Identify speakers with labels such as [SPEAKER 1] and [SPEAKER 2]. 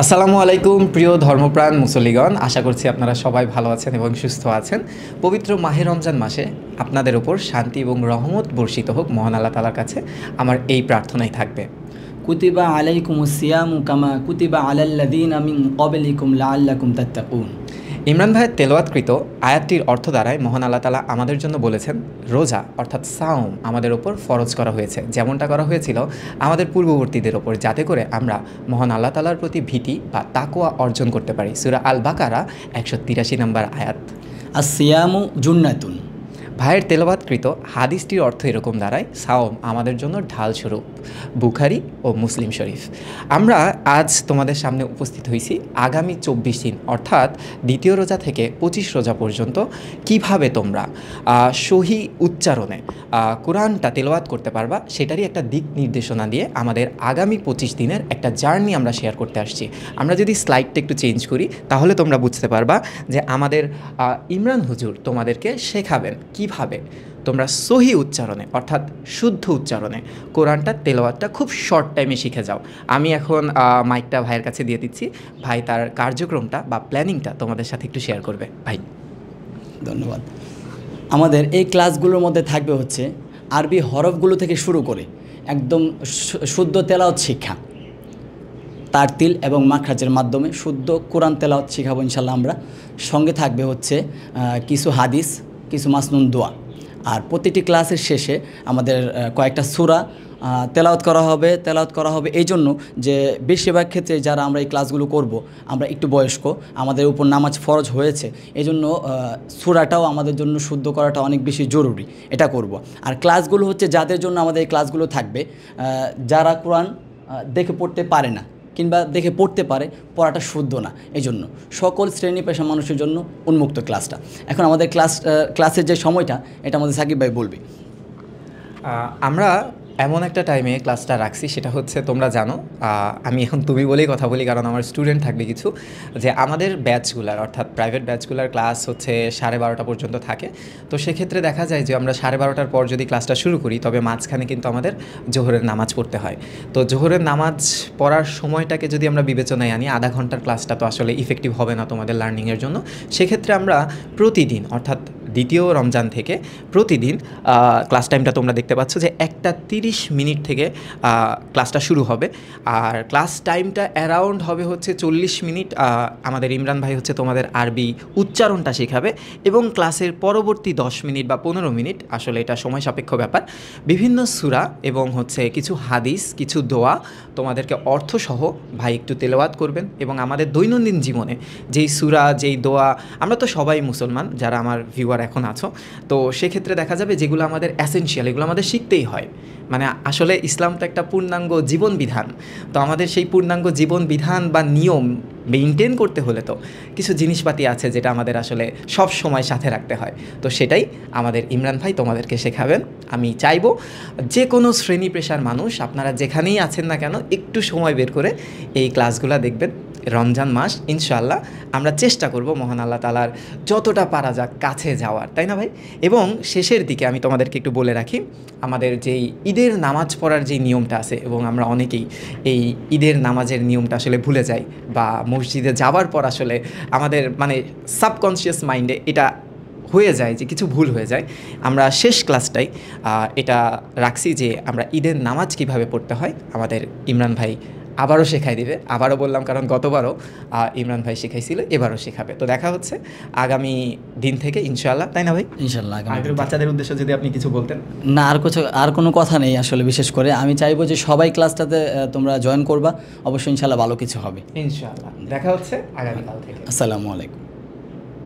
[SPEAKER 1] আসসালামু আলাইকুম প্রিয় ধর্মপ্রাণ মুসল্লিগণ, আশা করছি আপনারা সবাই ভালো আছেন এবং সুস্থ আছেন। পবিত্র মাহে রমজান মাসে আপনাদের উপর শান্তি এবং রহমত বর্ষিত হোক মহান আল্লাহ তাআলার কাছে আমার এই প্রার্থনাই থাকবে।
[SPEAKER 2] কুতিবা আলাইকুমুস সিয়ামু কামা কুতিবা আলাল্লাযীনা মিন ক্বাবলিকুম লাআল্লাকুম তাত্তাকুন।
[SPEAKER 1] ইমরান ভাইয়ের তেলাওয়াতকৃত আয়াতটির অর্থ দ্বারাই মহান আল্লাহ তাআলা আমাদের জন্য বলেছেন রোজা অর্থাৎ সাওম আমাদের ওপর ফরজ করা হয়েছে, যেমনটা করা হয়েছিল আমাদের পূর্ববর্তীদের ওপর, যাতে করে আমরা মহান আল্লাহ তাআলার প্রতি ভীতি বা তাকওয়া অর্জন করতে পারি। সূরা আল বাকারা 183 নম্বর আয়াত।
[SPEAKER 2] আস-সিয়ামু জুন্নাতুন।
[SPEAKER 1] ভাইয়ের তেলাওয়াতকৃত হাদিসটির অর্থ এরকম দাঁড়ায়, সাওম আমাদের জন্য ঢাল স্বরূপ। বুখারী ও মুসলিম শরীফ। আমরা আজ তোমাদের সামনে উপস্থিত হয়েছি আগামী 24 দিন অর্থাৎ দ্বিতীয় রোজা থেকে 25 রোজা পর্যন্ত কিভাবে তোমরা সহি উচ্চারণে কোরআনটা তেলাওয়াত করতে পারবা সেটারই একটা দিক নির্দেশনা দিয়ে আমাদের আগামী 25 দিনের একটা জার্নি আমরা শেয়ার করতে আসছি। আমরা যদি স্লাইডটা একটু চেঞ্জ করি তাহলে তোমরা বুঝতে পারবা যে আমাদের ইমরান হুজুর তোমাদেরকে শেখাবেন কিভাবে তোমরা সহি উচ্চারণে অর্থাৎ শুদ্ধ উচ্চারণে কোরআনটা তেলাওয়াতটা খুব শর্ট টাইমে শিখে যাও। আমি এখন মাইকটা ভাইয়ের কাছে দিয়ে দিচ্ছি, ভাই তার কার্যক্রমটা বা প্ল্যানিংটা তোমাদের সাথে একটু শেয়ার করবে। ভাই
[SPEAKER 2] ধন্যবাদ। আমাদের এই ক্লাসগুলোর মধ্যে থাকবে হচ্ছে আরবি হরফগুলো থেকে শুরু করে একদম শুদ্ধ তেলাওয়াত শিক্ষা, তারতিল এবং মাখরাজের মাধ্যমে শুদ্ধ কোরআন তেলাওয়াত শিখাবো ইনশাল্লাহ আমরা। সঙ্গে থাকবে হচ্ছে কিছু হাদিস, কিছু মাসনুন দোয়া, আর প্রতিটি ক্লাসের শেষে আমাদের কয়েকটা সূরা তেলাওয়াত করা হবে এই জন্য যে বেশিরভাগ ক্ষেত্রে যারা আমরা এই ক্লাসগুলো করব আমরা একটু বয়স্ক, আমাদের উপর নামাজ ফরজ হয়েছে, এই জন্য সূরাটাও আমাদের জন্য শুদ্ধ করাটা অনেক বেশি জরুরি, এটা করব। আর ক্লাসগুলো হচ্ছে যাদের জন্য আমাদের এই ক্লাসগুলো থাকবে, যারা কোরআন দেখে পড়তে পারে না কিংবা দেখে পড়তে পারে, পড়াটা শুদ্ধ না, এই জন্য সকল শ্রেণী পেশা মানুষের জন্য উন্মুক্ত ক্লাসটা। এখন আমাদের ক্লাসের যে সময়টা এটা আমাদের সাকিব ভাই বলবে।
[SPEAKER 1] আমরা এমন একটা টাইমে ক্লাসটা রাখছি, সেটা হচ্ছে তোমরা জানো, আমি এখন তুমি বলেই কথা বলি কারণ আমার স্টুডেন্ট থাকবে কিছু, যে আমাদের ব্যাচগুলার অর্থাৎ প্রাইভেট ব্যাচগুলার ক্লাস হচ্ছে 12:30 পর্যন্ত থাকে। তো সেক্ষেত্রে দেখা যায় যে আমরা 12:30 পর যদি ক্লাসটা শুরু করি তবে মাঝখানে কিন্তু আমাদের জোহরের নামাজ পড়তে হয়। তো জোহরের নামাজ পড়ার সময়টাকে যদি আমরা বিবেচনায় আনি, আধা ঘন্টার ক্লাসটা তো আসলে ইফেক্টিভ হবে না তোমাদের লার্নিংয়ের জন্য। সেক্ষেত্রে আমরা প্রতিদিন অর্থাৎ দ্বিতীয় রমজান থেকে প্রতিদিন ক্লাস টাইমটা তোমরা দেখতে পাচ্ছ যে 1:30 মিনিট থেকে ক্লাসটা শুরু হবে, আর ক্লাস টাইমটা অ্যারাউন্ড হবে হচ্ছে 40 মিনিট। আমাদের ইমরান ভাই হচ্ছে তোমাদের আরবি উচ্চারণটা শেখাবে এবং ক্লাসের পরবর্তী 10 মিনিট বা 15 মিনিট, আসলে এটা সময় সাপেক্ষ ব্যাপার, বিভিন্ন সূরা এবং হচ্ছে কিছু হাদিস, কিছু দোয়া তোমাদেরকে অর্থসহ ভাই একটু তেলাওয়াত করবেন। এবং আমাদের দৈনন্দিন জীবনে যেই সূরা, যেই দোয়া, আমরা তো সবাই মুসলমান যারা আমার ভিউয়ার এখন আছো, তো সেক্ষেত্রে দেখা যাবে যেগুলো আমাদের অ্যাসেনশিয়াল, এগুলো আমাদের শিখতেই হয়। মানে আসলে ইসলাম তো একটা পূর্ণাঙ্গ জীবন বিধান, তো আমাদের সেই পূর্ণাঙ্গ জীবন বিধান বা নিয়ম মেইনটেন করতে হলে তো কিছু জিনিসপাতি আছে যেটা আমাদের আসলে সব সময় সাথে রাখতে হয়। তো সেটাই আমাদের ইমরান ভাই তোমাদেরকে শেখাবেন। আমি চাইবো যে কোনো শ্রেণী পেশার মানুষ আপনারা যেখানেই আছেন না কেন একটু সময় বের করে এই ক্লাসগুলো দেখবেন। রমজান মাস ইনশাআল্লাহ আমরা চেষ্টা করব মহান আল্লাহ তাআলার যতটা পারা যাক কাছে যাওয়ার, তাই না ভাই? এবং শেষের দিকে আমি তোমাদেরকে একটু বলে রাখি, আমাদের যেই ঈদের নামাজ পড়ার যেই নিয়মটা আছে, এবং আমরা অনেকেই এই ঈদের নামাজের নিয়মটা আসলে ভুলে যাই, বা মসজিদে যাওয়ার পর আসলে আমাদের মানে সাবকনশিয়াস মাইন্ডে এটা হয়ে যায় যে কিছু ভুল হয়ে যায়। আমরা শেষ ক্লাসটাই এটা রাখছি যে আমরা ঈদের নামাজ কিভাবে পড়তে হয় আমাদের ইমরান ভাই আবারও শেখাই দিবে। আবারও বললাম কারণ গতবারও ইমরান ভাই শেখাইছিল, এবারও শেখাবে। তো দেখা হচ্ছে আগামী দিন থেকে ইনশাআল্লাহ, তাই না ভাই?
[SPEAKER 2] ইনশাআল্লাহ।
[SPEAKER 1] বাচ্চাদের উদ্দেশ্যে যদি আপনি কিছু বলতেন।
[SPEAKER 2] না, আর কোনো কথা নেই আসলে। বিশেষ করে আমি চাইবো যে সবাই ক্লাসটাতে তোমরা জয়েন করবা, অবশ্যই ইনশাআল্লাহ ভালো কিছু হবে।
[SPEAKER 1] ইনশাআল্লাহ দেখা হচ্ছে আগামীকাল থেকে।
[SPEAKER 2] আসসালামু আলাইকুম।